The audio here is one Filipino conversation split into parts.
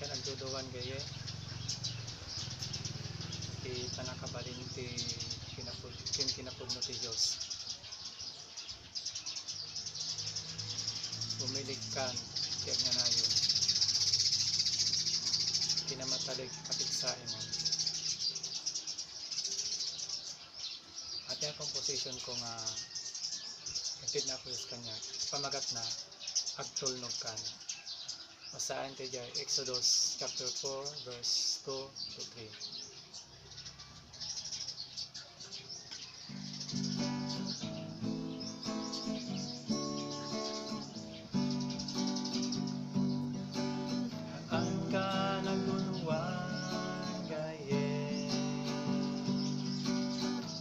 Kaya nagduduwan gaya ti panakabalin ti kinapudno ti Diyos. Bumilig kan kaya nga na yun kinamatalig kapigsain mo. At yung composition ko nga kapit na ako sa kanya pamagat na agtulnog kan. Basahin tayo dyan, Exodus chapter 4 verse 2 to 3. Ang ka naguluan gaye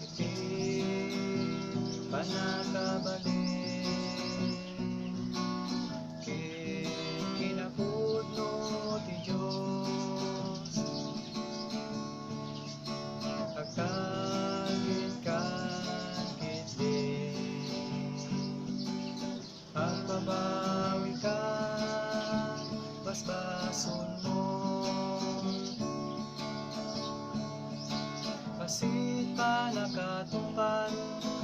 iti panakabalik kinapudno ti Diyos agkagit kagiti agbabawi ka basbason mo pasit pa nakatupan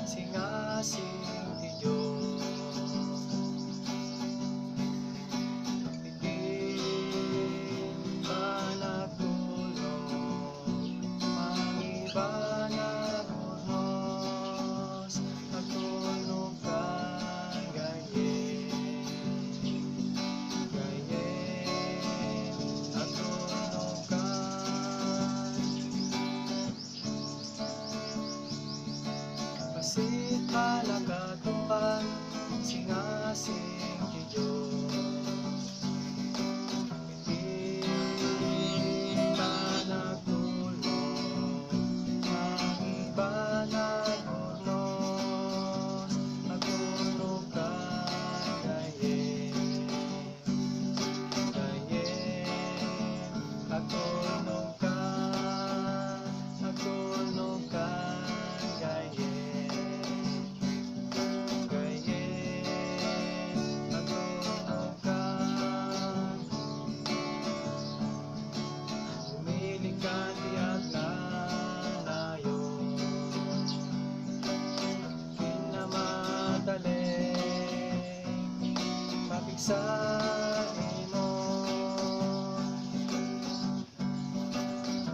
singasing ti Diyos hindi pa nagtulog mangiba na burnos nagtulog ka gaye nagtulog ka pasit pa nakatupan singasing ti Diyos hindi pa nagtulog mangiba na burnos nagtulog ka gaye nagtulog ka gaye nagtulog ka umiling ka tiyak na layo pinamadali mapigsain mo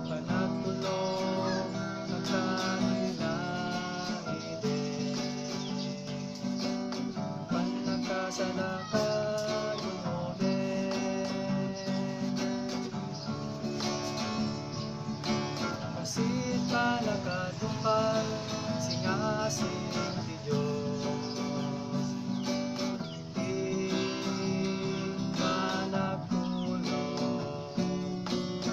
panagtulog at kanilaide panakasalakad pasit pa nakatupan singasing ti Diyos di pa nagtulog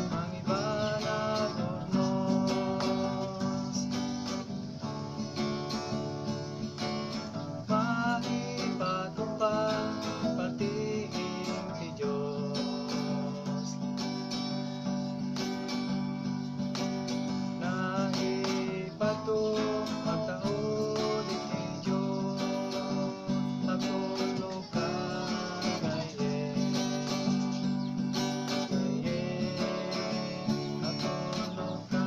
ang iba na turnos maipatupan patiin ti Diyos naipatu at taon iti Diyos nagtulog ka gaye nagtulog ka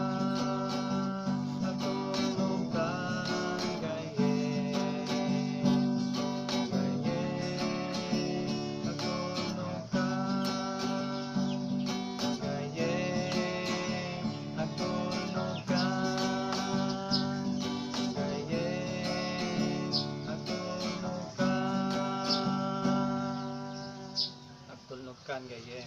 gaye nagtulog ka nagtulog kan gaye